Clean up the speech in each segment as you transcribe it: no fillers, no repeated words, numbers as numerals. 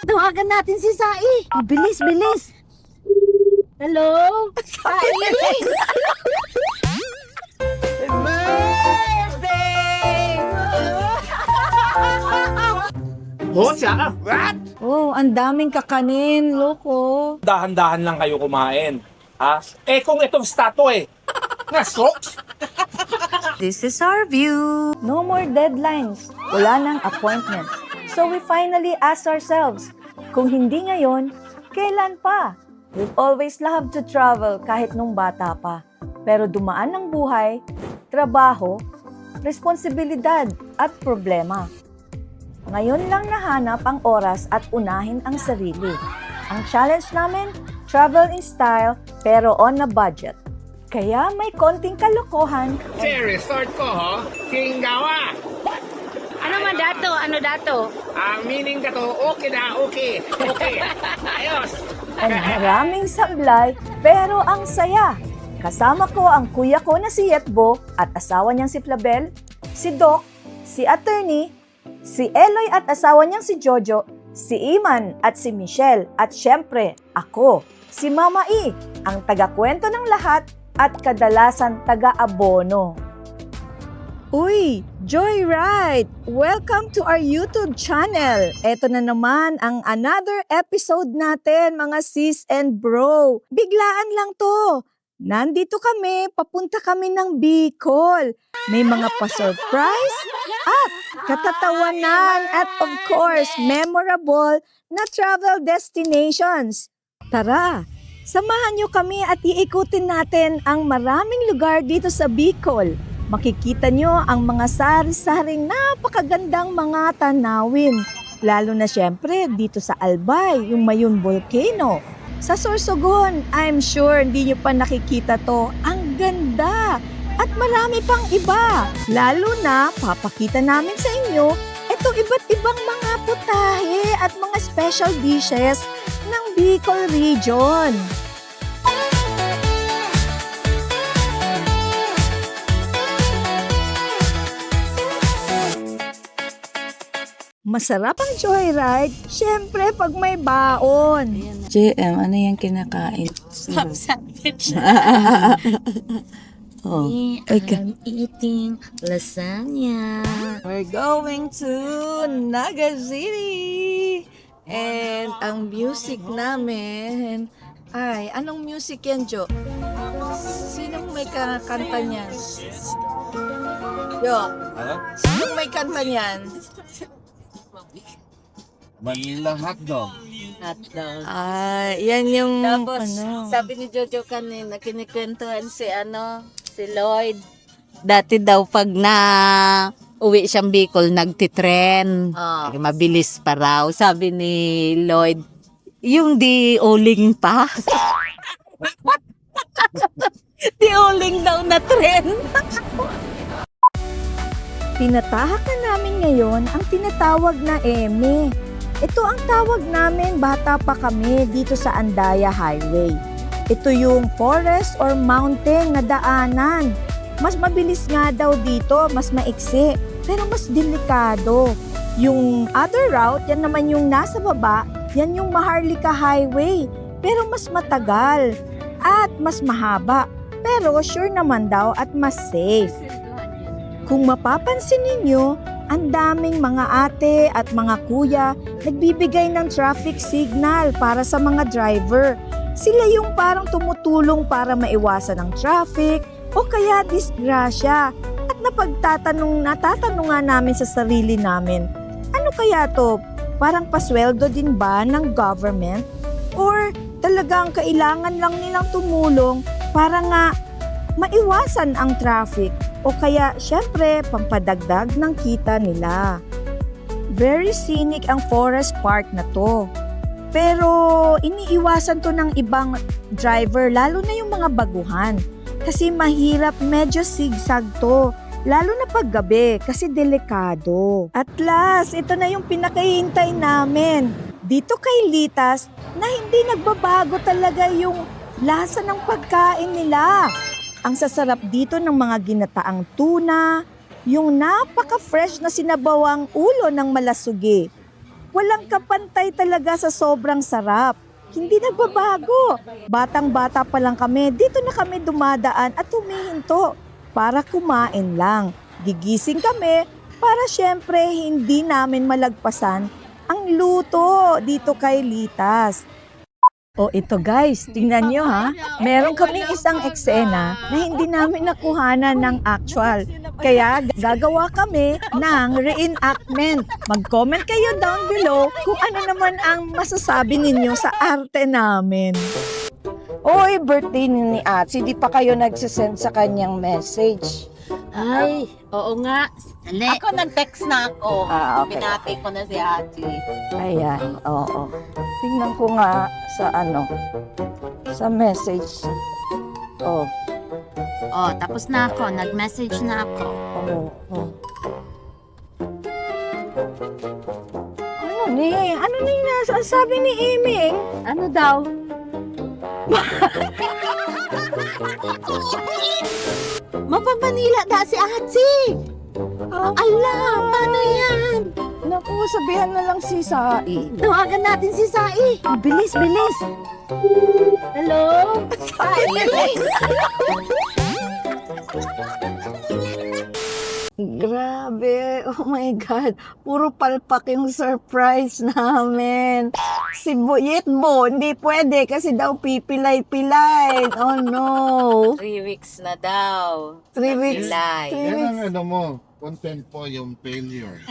Tawagan natin si Sai. Oh, bilis, bilis. Hello? Sai! Hosya! What? Oh, ang daming kakanin, loko. Dahan-dahan lang kayo kumain. Ha? Eh kung itong statue Naso? This is our view. No more deadlines. Wala nang appointments. So we finally asked ourselves, kung hindi ngayon, kailan pa? We've always loved to travel kahit nung bata pa. Pero dumaan ng buhay, trabaho, responsibilidad at problema. Ngayon lang nahanap ang oras at unahin ang sarili. Ang challenge namin, travel in style pero on a budget. Kaya may konting kalokohan. Resort ko, ho? Kingawa! Ano man dato? Ano dato? Ang meaning ka to, okay na, okay. Okay. Ayos! And maraming sablay pero ang saya. Kasama ko ang kuya ko na si Yetbo at asawa niyang si Flabel, si Doc, si Attorney, si Eloy at asawa niyang si Jojo, si Iman at si Michelle at syempre ako, si Mama E, ang taga-kwento ng lahat at kadalasan taga-abono. Uy, Joyride! Welcome to our YouTube channel. Ito na naman ang another episode natin mga sis and bro. Biglaan lang to. Nandito kami, papunta kami ng Bicol. May mga pa-surprise at katatawanan at of course, memorable na travel destinations. Tara, samahan nyo kami at iikutin natin ang maraming lugar dito sa Bicol. Makikita nyo ang mga sari-saring napakagandang mga tanawin. Lalo na syempre dito sa Albay, yung Mayun Volcano. Sa Sorsogon, I'm sure hindi nyo pa nakikita to. Ang ganda! At marami pang iba. Lalo na, papakita namin sa inyo itong iba't ibang mga putahe at mga special dishes ng Bicol Region. Masarap ang joyride, syempre pag may baon. JM, ano yung kinakain? Sandwich. Oh. I'm eating lasagna. We're going to Naga City. And ang music namin, ay, anong music yan, Jo? Sinong may kanta niyan? Jo, sinong may kanta niyan? Manila hotdog. Hotdog. Ah, yan yung Tapos, ano. sabi ni Jojo kanina, kinikwentuhan si Lloyd. Dati daw pag na uwi siyang Bicol, nagtitren. Mabilis pa raw. Sabi ni Lloyd, yung di uling pa. Di uling daw na tren. Pinatahak na namin ngayon ang tinatawag na Eme. Ito ang tawag namin bata pa kami dito sa Andaya Highway. Ito yung forest or mountain na daanan. Mas mabilis nga daw dito, mas maiksi, pero mas delikado. Yung other route, yan naman yung nasa baba, yan yung Maharlika Highway, pero mas matagal at mas mahaba. Pero sure naman daw at mas safe. Kung mapapansin ninyo, ang daming mga ate at mga kuya nagbibigay ng traffic signal para sa mga driver. Sila yung parang tumutulong para maiwasan ang traffic o kaya disgrasya. At natatanong nga namin sa sarili namin, ano kaya to? Parang pasweldo din ba ng government? Or talagang kailangan lang nilang tumulong para nga maiwasan ang traffic? O kaya, syempre, pampadagdag ng kita nila. Very scenic ang forest park na to. Pero, iniiwasan to ng ibang driver, lalo na yung mga baguhan. Kasi mahirap, medyo zigzag to. Lalo na paggabi, kasi delikado. At last, ito na yung pinakahihintay namin. Dito kay Litas, na hindi nagbabago talaga yung lasa ng pagkain nila. Ang sasarap dito ng mga ginataang tuna, yung napaka-fresh na sinabawang ulo ng malasugi. Walang kapantay talaga sa sobrang sarap. Hindi nagbabago. Batang-bata pa lang kami, dito na kami dumadaan at humihinto para kumain lang. Gigising kami para syempre hindi namin malagpasan ang luto dito kay Litas. O ito guys, tingnan nyo ha. Meron kami isang eksena na hindi namin nakuhanan ng actual. Kaya gagawa kami ng reenactment. Mag-comment kayo down below kung ano naman ang masasabi ninyo sa arte namin. Oy, birthday ni Atsi, di pa kayo nagsisend sa kanyang message. Ay, oo nga. Ako nag-text na ako. Okay. Binati ko na si Ate. Ayan, oo. Tingnan ko nga sa sa message. Oh, Oh, tapos na ako. Nag-message na ako. oh. Ano yung nasasabi ni Iming? Ano daw? Mapapanila da si Ate. Ala, paano yan? Naku, sabihan na lang si Sai. Tawagan natin si Sai. Bilis, bilis. Hello? Sai. Grabe, oh my God. Puro palpak yung surprise namin. Si Yetbo, hindi pwede kasi daw pipilay-pilay. Oh no. 3 weeks na daw. 3 weeks. Pilay. 3 Yan weeks. ang ano mo, content po yung failure.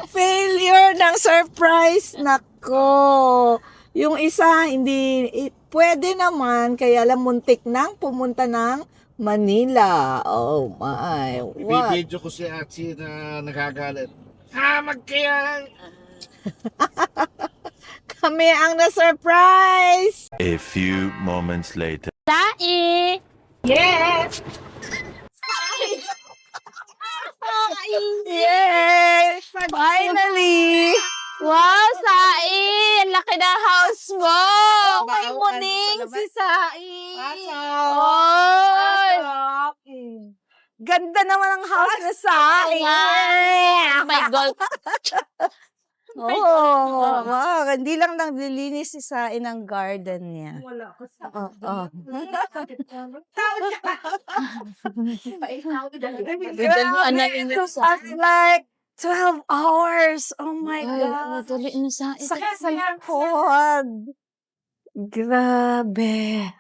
Failure ng surprise. Nako. Yung isa, hindi, pwede naman, kaya lang muntik nang pumunta ng Manila. Oh my. What? Ibibidyo ko si Atsi na nagagalit. Magkaya! Kami ang na-surprise. A few moments later. Sai! Yay! Finally! Wow, Sai! Ang laki ng house mo! May muning si Sai! Oy! Ganda naman ang house na sa akin. Oh my God! Oo, wow. Hindi lang naglilinis si Sain ng garden niya. Wala ko sa It's like 12 hours. Oh my God. Tuloy na Sai. Sakit sa likod. Grabe.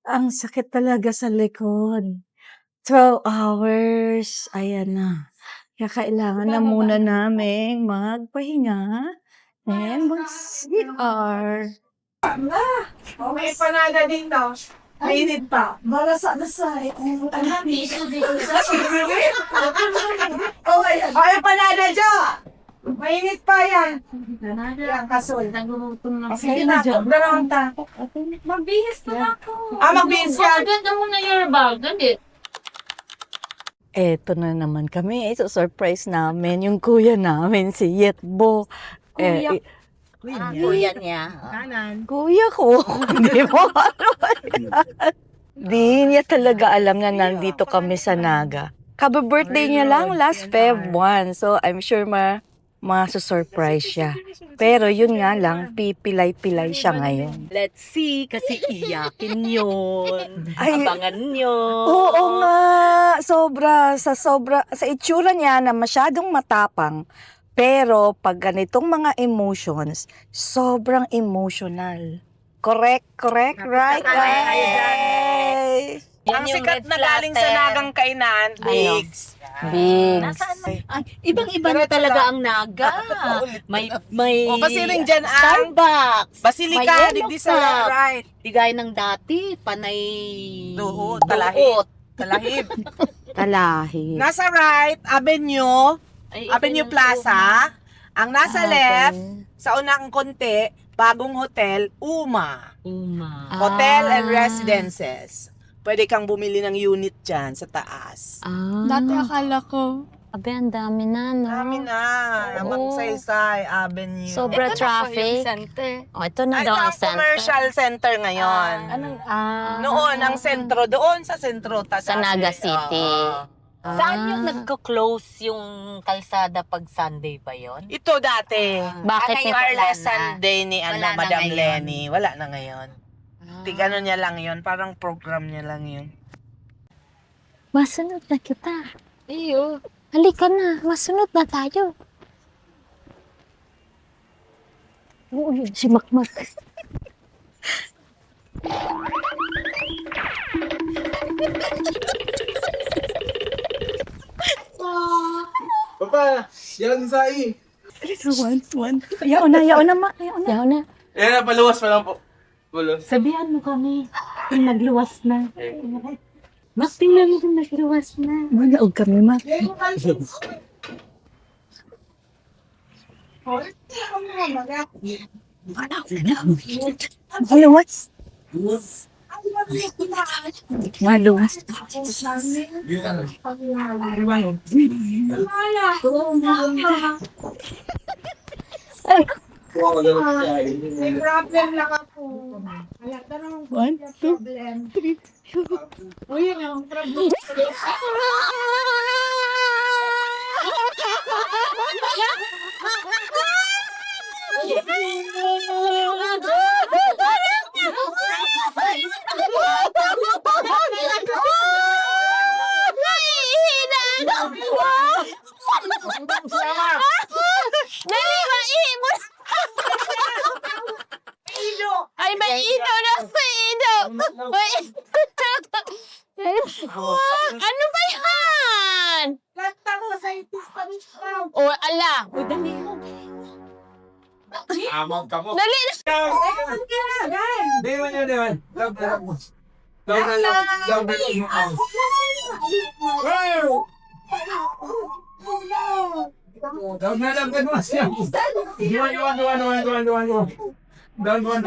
Ang sakit talaga sa likod. 12 hours. Ayan na. Kaya kailangan na muna namin magpahinga and mag-CR. May panada din daw. Mainit pa. Marasa na sa Ay, panada dyan! Mainit pa yan. Yan, kasol. Okay na, dalawang tako. Magbihis na ako. Magbihis ka. Ganda mo na your bag. Ganda. Eto na naman kami. Surprise namin yung kuya namin, si Yetbo. Kuya niya. Kuya ko. Hindi mo Di niya talaga alam na nandito kami sa Naga. Kaba-birthday niya lang last Feb 1. So, I'm sure masusurprise siya. Pero yun nga lang, pipilay-pilay siya ngayon. Let's see, kasi iyakin yun. Ay, Abangan nyo. oo nga. Sa itsura niya na masyadong matapang. Pero pag ganitong mga emotions, sobrang emotional. Correct, right? Ang sikat na galing sa nagang kainan, Bigs. Bigs. Ay, ibang-iba na talaga ang naga. May O, kasi rin dyan ang Starbucks. Basilika, May digdi Yellow sa Cup. right. Di gaya ng dati, panay Duhot, talahib. duhot. Talahib. Talahi. Nasa right, Avenue Ay, Avenue iba ng Plaza. Ang nasa Okay. left, sa unang konti, bagong hotel, Uma. Uma. Hotel and residences. Pwede kang bumili ng unit dyan sa taas. Dati akala ko, Abe, ang dami na, no? Dami na. Oo. Magsaysay Avenue. Sobra traffic. Oh, ito na daw ang center. commercial center ngayon. Noon, ang sentro, doon sa sentro. Sa Naga City. Saan yung nagko-close yung kalsada pag Sunday ba yon? Ito dati. Bakit Ang nito? Carless Sunday ni Wala na Madam ngayon. Lenny. Wala na ngayon. Tigano niya lang yun. Parang program niya lang yun. Masunod na kita. Iyo. Halika na. Masunod na tayo. Oo, yun. Si Makmak. Papa, yan sa Yaw na, ma. Yaw na. Yan, paluwas pa lang po. Paluwas. Sabihan mo kami. Kung nagluwas na. Mas tingnan mo kung nagluwas na. Manaog kami, ma. Maluwas. Maluwas. May problem lang ako. Wala, tanong. 1, 2, 3. Uy, ang problem. Dali, maihimo. Ay, maino na, maino. Ano ba yan? O, ala. Amang ka mo. Dali na. Di man yun, di man. Love na lang mo. Love na lang. Love na lang mo. Love na lang mo siya. Duwan.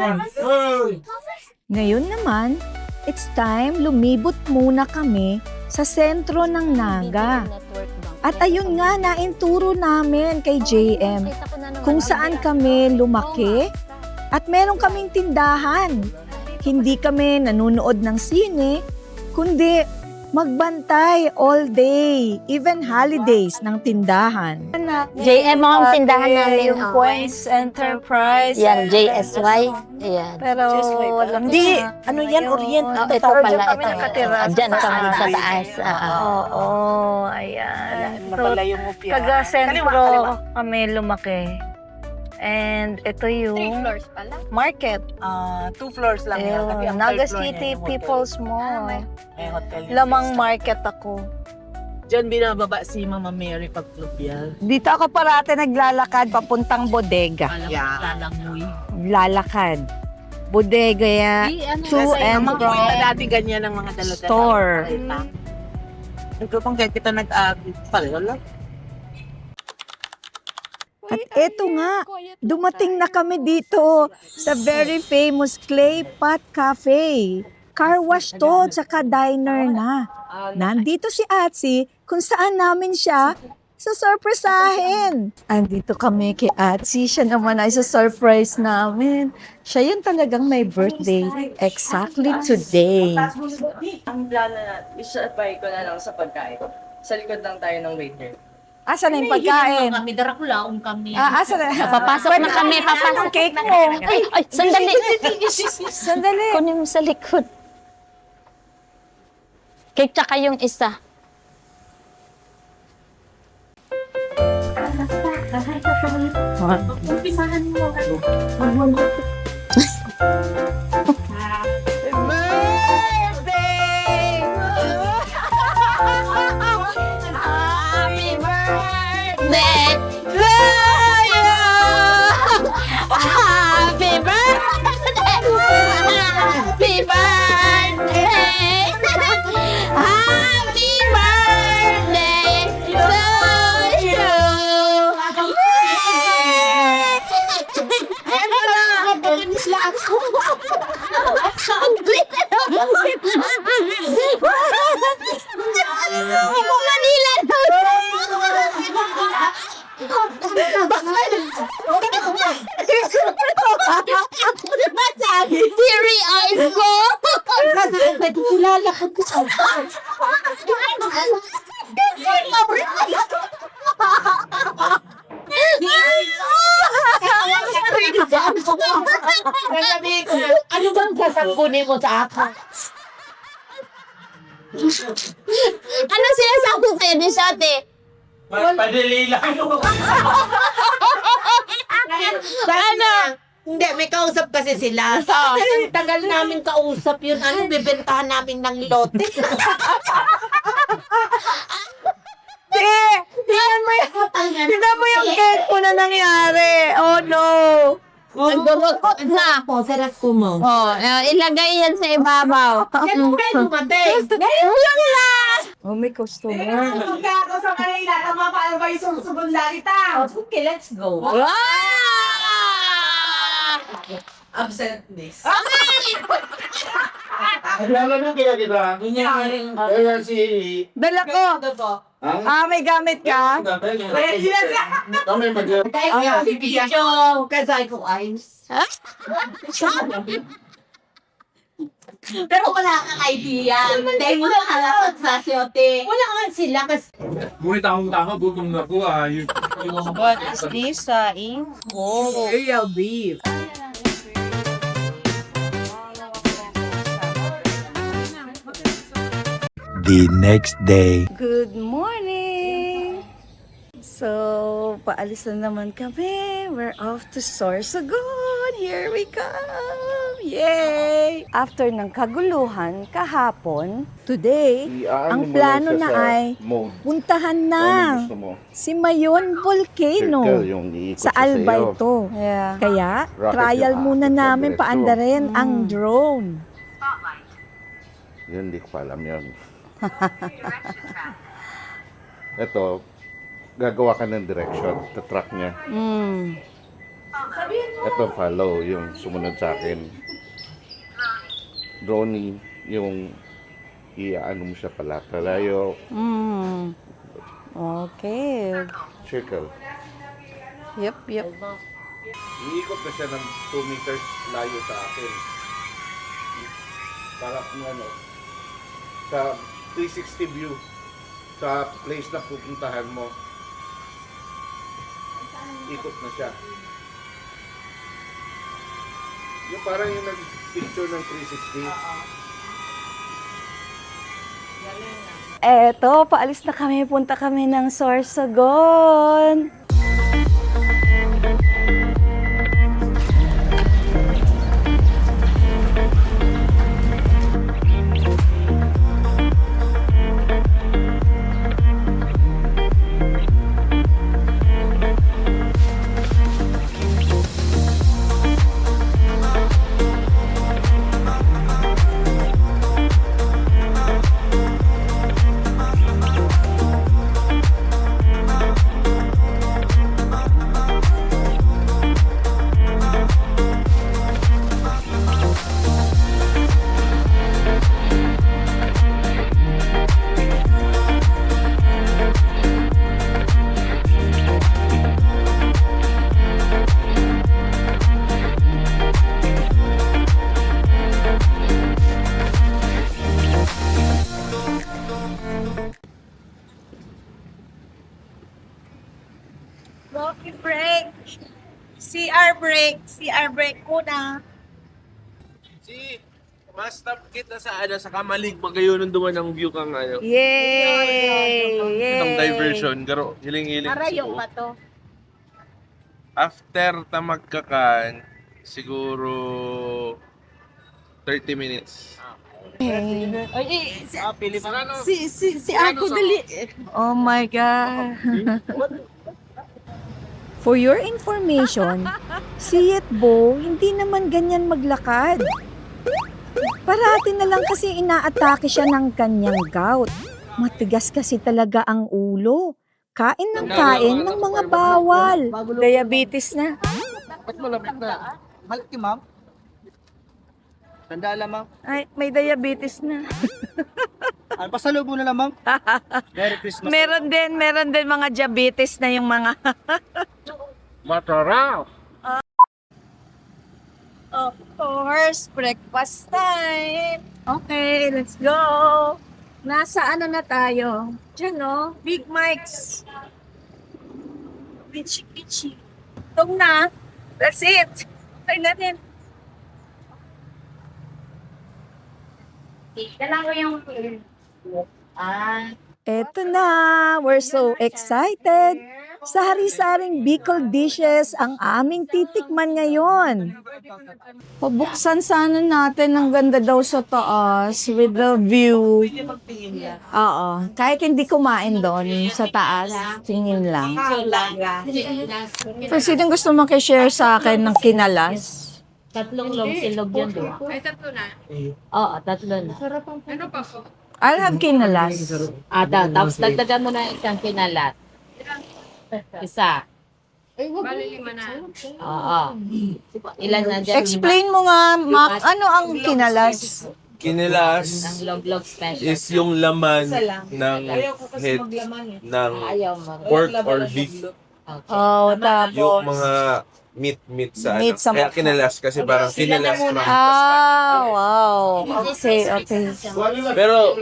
Ngayon naman, it's time lumibot muna kami sa sentro ng Naga. At ayun nga, nainturo namin kay JM kung saan kami lumaki at meron kaming tindahan. Hindi kami nanonood ng sine, kundi magbantay all day, even holidays ng tindahan. JM ang tindahan namin. Yung Points Enterprise. Yan, JSY. Yan. Pero walang... Hindi, ano yan, Orient. Ito pala, kami ito. nakatira Diyan sa kami sa taas. taas. Oo, ayan. So, Napalayo mo, Pia. taga-sentro kami lumaki. And ito yung market. 2 floors lang yan. Kasi ang Naga third floor niya City yung hotel. People's Mall. May hotel. yung Lamang fiesta. market ako. Diyan binababa si Mama Mary pag club yan. Dito ako parate naglalakad papuntang bodega. Yeah. Lalakad. Bodega ya, to and Ang from mga dati ganyan ang mga dala-dala. store. Ito pang kaya kita pareho lang. At eto nga, dumating na kami dito sa very famous Clay Pot Cafe. Car wash to, tsaka diner na. Nandito si Atsi kung saan namin siya sasurpresahin. Andito kami kay Atsi. Siya naman ay surprise namin. Siya yun talagang may birthday. Exactly today. Ang plano na, isabay ko na lang sa pagkain. Sa likod lang tayo ng waiter. Asa na yung pagkain? Kami, darakulaong kami. Asa na? Papasok na kami, papasok. Cake mo. Ay, sandali. Sandali. Kunin mo sa likod. Cake tsaka yung isa. Happy birthday to you! Happy birthday! Happy birthday! Happy birthday to you! Manila Teary eyes ko! Ano bang sasabunin mo sa akin? Ano sinasabi sa'yo ni Shate? Padali lang. Ano? Hindi, may kausap kasi sila. Ang tagal namin kausap yun. Ano, bibentahan namin ng lote. Tignan mo yung cake mo na nangyari. Oh no. Nagdurukot na. Po, sarap ko mo. Oh, ilagay yan sa ibabaw. Yan mo kayo dumating. Yun lang! Oh, may customer. Kaya ako sa kanila, tama pa ano ba yung susunod lagi ta? Okay, let's go. Wow! Absent this. Lalo na kaya kita. Kaya si... Dala ko. May gamit ka? Ready na siya. Kami mag... Kaya bibigyan ko. Kasi ko ayos. Pero wala kang idea. Dahil mo lang halakot sa siyote. Wala nga sila kasi. Ngunit akong tama, gutom na po. What is this? Real beef. The next day. Good morning! So, paalis na naman kami. We're off to Sorsogon. Here we come! Yay! After ng kaguluhan kahapon, today, ang plano na ay puntahan na si Mayon Volcano sa Albayto. Kaya, trial muna namin paandarin ang drone. Yun, hindi ko pa alam yun. Ito, gagawa ka ng direction sa truck niya. Ito, follow, yung sumunod sa akin. Drone, yung iaano mo siya pala. Palayo, Okay. circle. Yep. Iikot na siya ng 2 meters layo sa akin. Para kung ano, sa 360 view sa place na pupuntahan mo. Ikot na siya. Yung parang yung nag-picture ng 360. Eto, paalis na kami. Punta kami ng Sorsogon. Coffee break. CR break. CR break muna. Si... Mas stop kita sa sa Kamalig magayon duman ang view kang ano. Yay! Ang diversion garo hiling-hiling. Arayong pa to. After ta magkakan siguro 30 minutes. Si Ako dali. Oh my God. For your information, si Yetbo hindi naman ganyan maglakad. Parati na lang kasi inaatake siya ng kanyang gout. Matigas kasi talaga ang ulo. Kain ng kain ng mga bawal. Diabetes na. Ba't malapit na? Balik ki ma'am. Tanda lang, ma'am. Ay, may diabetes na. Ano, pasalubong na lang, ma'am. Merry Christmas. Meron din mga diabetes na yung mga... Masarap! Of course, breakfast time. Okay, let's go. Nasa ano na tayo? Diyan, no? Big Mike's. Pichi. Itong na. That's it. Okay na din. Eto na. We're so excited. Sa hari-saring Bicol dishes ang aming titikman ngayon. Pabuksan sana natin, ang ganda daw sa taas with the view. Oo. Kahit hindi kumain doon sa taas, tingin lang. So, sino gusto makishare sa akin ng kinalas? Tatlong long silog yan, di ba? Ay, tatlo na. Oo, tatlo na. Ano pa? I'll have kinalas. Tapos dagdagan mo na isang kinalat. Isa. Bali 5 na. Oo. Ilan na dyan? Explain mo nga, Mac, ano ang kinalas? Kinilas Ang log-log special. is yung laman ng head ng pork or beef. Okay. Oh, tapos. Yung mga meat sa Meat ano. sa- Kaya kinalas kasi parang kinalas Wow. Okay. Pero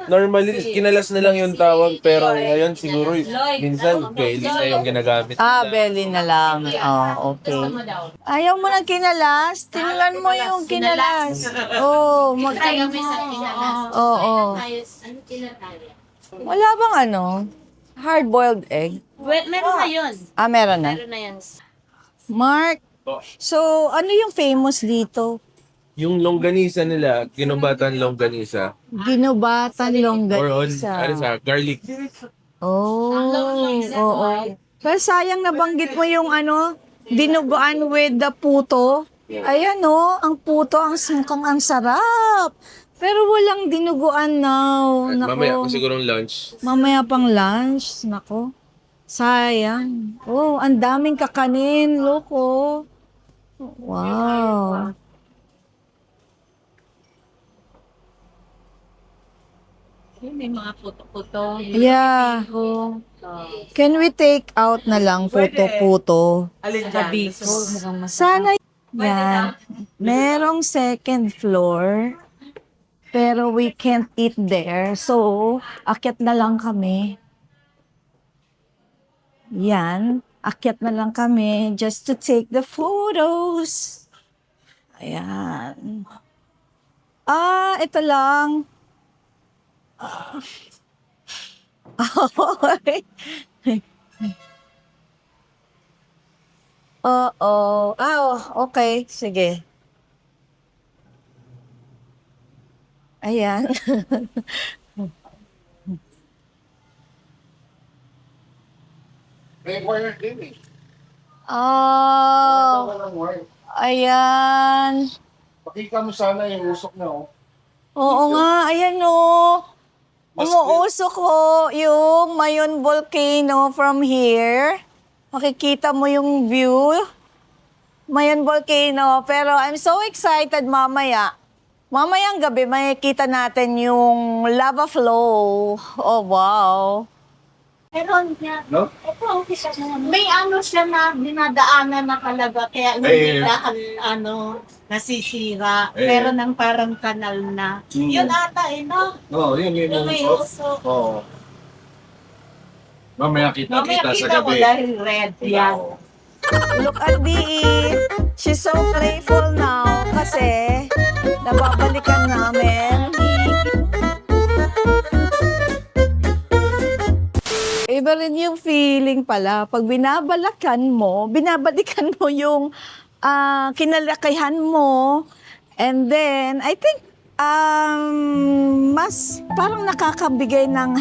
normally kinalas na lang yung tawag pero ngayon siguro minsan belly na yung ginagamit. Belly na lang. Oh, okay. Ayaw mo ng kinalas? Tingnan mo yung kinalas. Oh, Oo. Wala bang hard-boiled egg? Meron na yun. Meron na. Meron na yan. Mark, so ano yung famous dito? Yung longganisa nila, kinubatan longganisa Ginubatan or on longganisa. garlic. Oo. Pero sayang nabanggit mo yung dinuguan with the puto. Ayan ang puto, mukhang ang sarap. Pero walang dinuguan now. Mamaya Nako. ko sigurong lunch. Mamaya pang lunch. Nako. Sayang. Oh, ang daming kakanin. Loko. Wow. May mga puto-puto. Yeah. Can we take out na lang puto-puto? Sana yan. Merong second floor. Pero we can't eat there. So, akyat na lang kami. Yan. Akyat na lang kami just to take the photos. Ayan. Ito lang. Oo. Okay. Sige. Ayan. May wire din eh. Ayan. Pakita mo sana yung usok na oh. Oo nga, ayan Umuusok ko yung Mayon Volcano from here. Makikita mo yung view. Mayon Volcano. Pero I'm so excited mamaya. Mamayang gabi, makikita natin yung lava flow. Oh, wow. Meron niya. No? May siya na dinadaanan na talaga. Kaya hindi lahat nasisira. Meron ng parang kanal na. Yun ata no? Oo, yun yung May usok. usok. Oo. Mamaya Mamaya kita sa kita ko gabi. dahil red yan. Look at Dee. She's so playful now kasi nababalikan namin. Iba rin yung feeling pala. Pag binabalikan mo yung kinalakihan mo. And then, I think, mas parang nakakabigay ng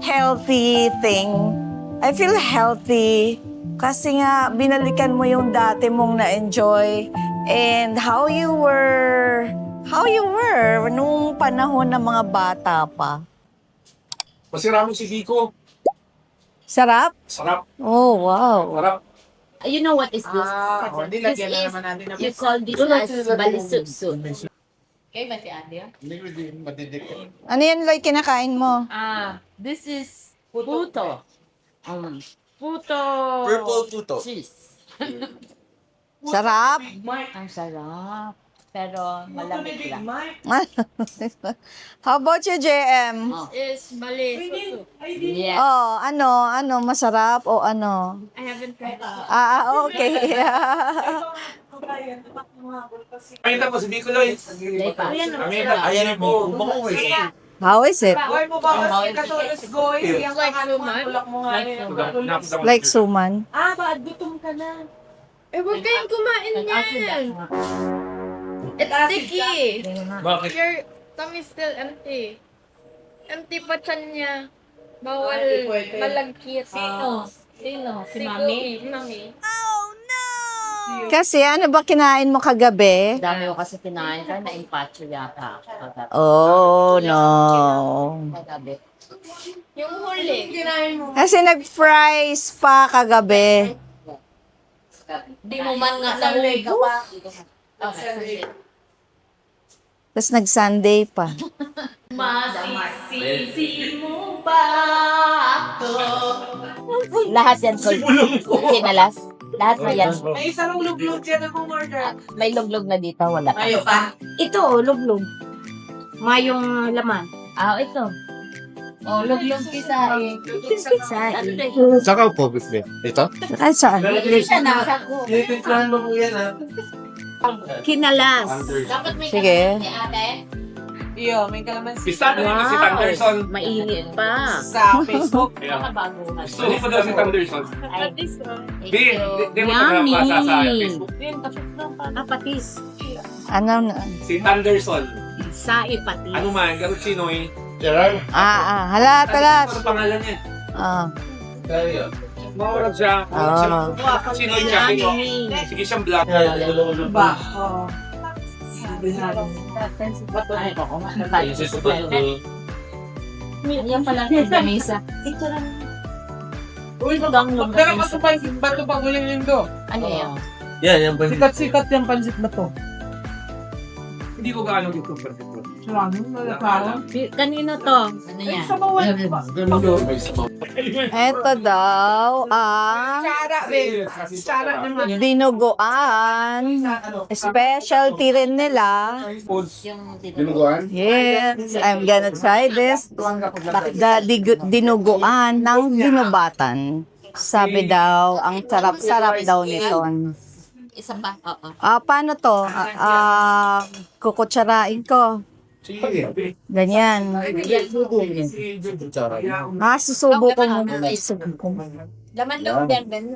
healthy thing. I feel healthy. Kasi nga, binalikan mo yung dati mong na-enjoy. And how you were nung panahon ng mga bata pa. Masira mo si Vico. Sarap? Sarap. Oh, wow. Sarap. You know what is this? This is, you call this as balisukso. Okay ba si Ate? Hindi madidikit. Ano yan, Loy, kinakain mo? This is puto. Puto. Purple puto. Cheese. Sarap? Ang sarap. Pero malamig lang. How about you, JM? Is balisukso. Yeah. Oh, ano, masarap o ano? I haven't tried that. Okay. Ay, tapos hindi ko lang. Ayan po. How is it? Hoy mo ba kasi katulos goy? Siyang tulak mo nga rin. Like suman? Baad gutom ka na. Huwag kayong kumain niyan. It's sticky. Bakit? Your tummy is still empty. Empty pa tiyan niya. Bawal malagkit. Sino? Si Mami? Mami. Kasi ano ba kinain mo kagabi? Dami ko kasi kinain ka, na-impacho yata. Oh, no. Kagabi. Yung huli. Kasi nag-fries pa kagabi. Di mo man nga nahuli ka pa. Tapos nag-Sunday pa. Masisisi mo ba ako? Lahat yan, kinalas. Lahat na yan. May isang luglog dyan akong order. May luglog na dito, wala. Mayo pa. Ito, luglog. Mayong laman. Ito. Luglog kisa eh. Saka po, Bisbe. Ito? Ay, saan? Tinitimplahan mo po yan, ha? Kinalas. Dapat may Sige. kalaman si ate. Iyo, may kalamansi. Pista na si Thunderson. Mainit pa. Sa Facebook. Nakabago na. Gusto ko daw si Thunderson. Di mo Yummy. tagapasa sa Facebook. Patis. Ano? Si Thunderson. Sai patis. Ano man, garo Chinoy. Gerard? Halat. Ano pangalan niya? Kaya. Maurag siya. Chinoy siya. Sige siyang black. Ba? Oo. Ay, ako. Yan pala sa mesa. Ito lang. Uy, magdala ka sa pansit ba ito pag uling linggo? Ano yan? Yan pa. Sikat-sikat yung pansit na to. Hindi ko gaano dito pa dito. Maraming malakaran. Kanino to? Ano yan? Sa bawal pa. Eto daw ang Sara, babe. Sara naman. dinuguan. Specialty rin nila. Dinuguan? Yes, I'm gonna try this. The dinuguan ng dinubatan. Sabi daw, ang sarap-sarap daw nito. Isa pa? Oo. Paano to? Kukutsarain ko. Ganyan. Susubo ko muna. Laman daw, Ben.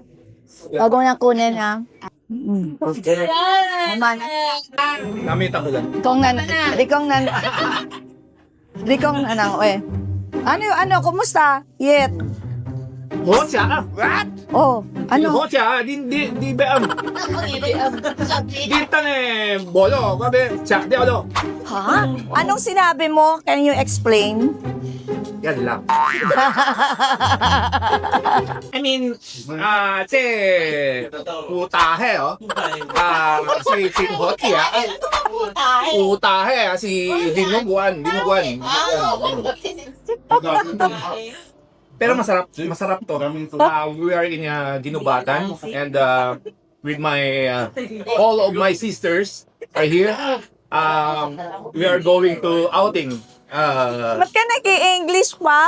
Bago na kunin ha. Naman. Namita ko lang. Dikong nanang, Ano, kumusta? Yet. Hocha? What? Oh, ano? Hocha? Di ba Di tane bolo. Kabe, chak di ano. Ha? Anong sinabi mo? Can you explain? Yan lang. I mean, putahe, si Hotia. Putahe, si Dinuguan. Pero masarap to. We are in Dinubatan and with my all of my sisters are here. We are going to outing. Ba't ka nag-i-English pa?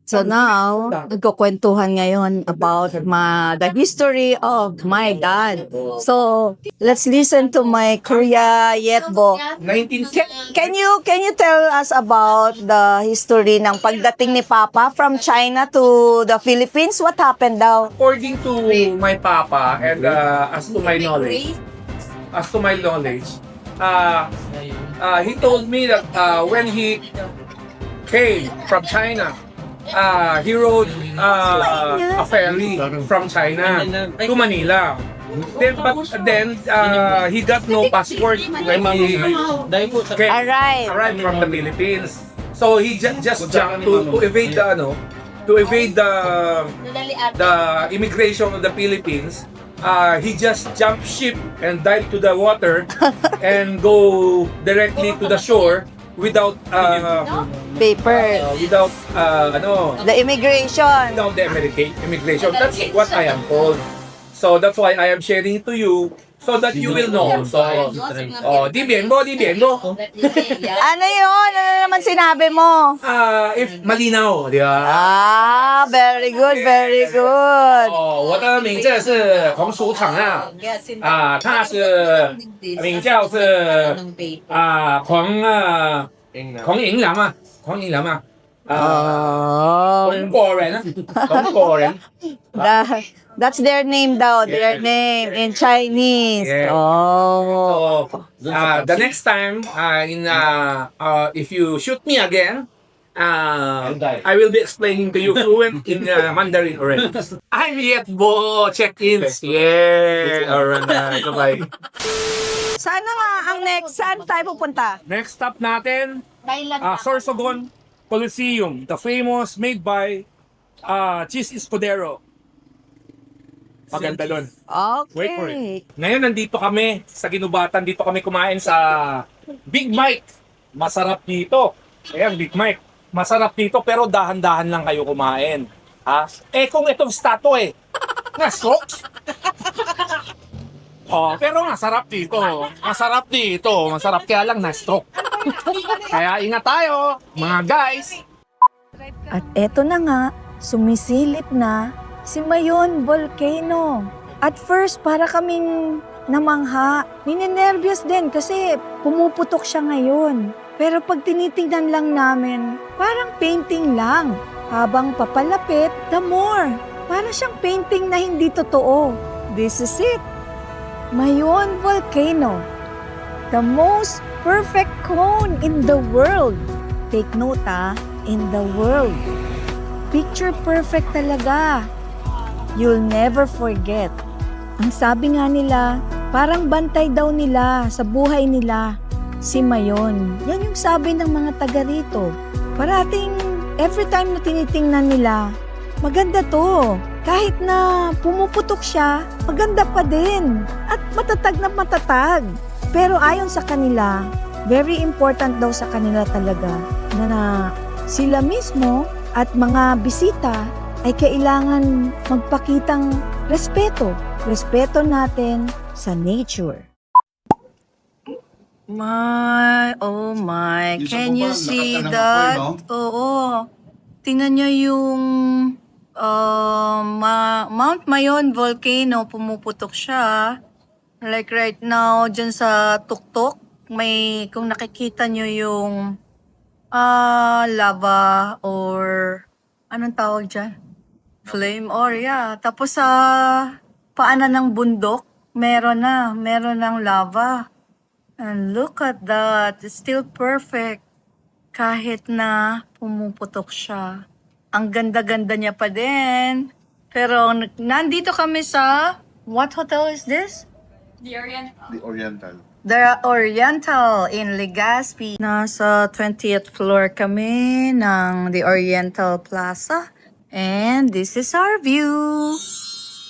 So now, nagkukwentuhan ngayon about the history of my dad. So, let's listen to my Kuya Yetbo. 19... Can you tell us about the history ng pagdating ni Papa from China to the Philippines? What happened daw? According to my papa and as to my knowledge, he told me that when he came from China, he rode a ferry from China to Manila. Then he got no passport when he arrived from the Philippines. So he just jumped to evade the immigration of the Philippines. he just jumped ship and dived to the water and go directly to the shore without Paper. The immigration. without the immigration. That's what I am told. So that's why I am sharing it to you so that you will know also. Di bien mo. Ano yun? Ano naman sinabi mo? If malinaw, di ba? Very good, very good. 我的名字是红薯厂他是名叫是黄银良嘛，中国人 That's their name daw, their name in Chinese. Yeah. Oh. So, the next time, if you shoot me again, I will be explaining to you fluent in Mandarin already. I'm yet check-ins. Yeah. Alright. Bye. Saan na nga ang next? Saan tayo pupunta? Next stop natin, Sorsogon Coliseum, the famous made by Cheese Escudero. Maganda doon. Okay. Wait for it. Ngayon nandito kami sa Ginubatan. Dito kami kumain sa Big Mike. Masarap dito. Ayan, Big Mike. Masarap dito pero dahan-dahan lang kayo kumain. Ha? Kung itong statue na-stroke. Pero masarap dito. Masarap kaya lang na-stroke. Kaya ingat tayo, mga guys. At eto na nga, sumisilip na si Mayon Volcano. At first, para kaming namangha. Ninenervyos din kasi pumuputok siya ngayon. Pero pag tinitingnan lang namin, parang painting lang. Habang papalapit, the more. Para siyang painting na hindi totoo. This is it. Mayon Volcano. The most perfect cone in the world. Take note in the world. Picture perfect talaga. You'll never forget. Ang sabi nga nila, parang bantay daw nila sa buhay nila, si Mayon. Yan yung sabi ng mga taga rito. Parating, every time na tinitingnan nila, maganda to. Kahit na pumuputok siya, maganda pa din. At matatag na matatag. Pero ayon sa kanila, very important daw sa kanila talaga na sila mismo at mga bisita ay kailangan magpakitang respeto. Respeto natin sa nature. Oh my, can you see that? Oo. Tingnan nyo yung Mount Mayon Volcano, pumuputok siya. Like right now, dyan sa tuktok, kung nakikita nyo yung lava or anong tawag dyan? Flame or yeah. Tapos sa paanan ng bundok, meron ng lava. And look at that. It's still perfect. Kahit na pumuputok siya. Ang ganda-ganda niya pa din. Pero nandito kami sa, what hotel is this? The Oriental. The Oriental in Legazpi. Nasa 20th floor kami ng The Oriental Plaza. And this is our view.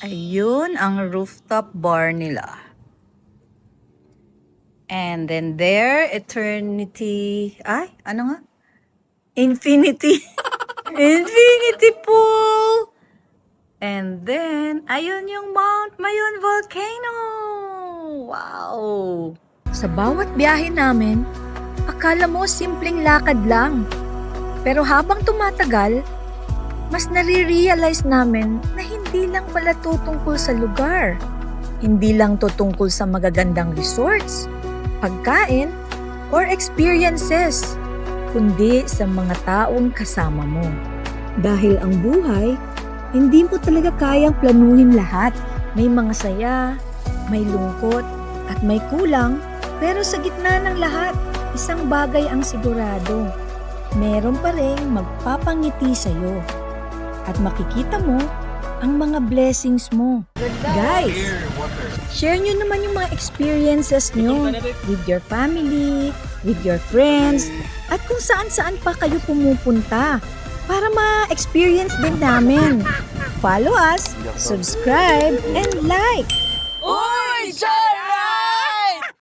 Ayun ang rooftop bar nila. And then there, Eternity... Ay, ano nga? Infinity. Infinity pool. And then, ayun yung Mount Mayon Volcano. Wow. Sa bawat biyahe namin, akala mo simpleng lakad lang. Pero habang tumatagal, mas nare-realize namin na hindi lang pala tutungkol sa lugar. Hindi lang tutungkol sa magagandang resorts, pagkain, or experiences, kundi sa mga taong kasama mo. Dahil ang buhay, hindi mo talaga kayang planuhin lahat. May mga saya, may lungkot, at may kulang, pero sa gitna ng lahat, isang bagay ang sigurado. Meron pa rin magpapangiti sa'yo. At makikita mo ang mga blessings mo. Guys, share nyo naman yung mga experiences nyo with your family, with your friends, at kung saan-saan pa kayo pumupunta para ma-experience din namin. Follow us, subscribe, and like!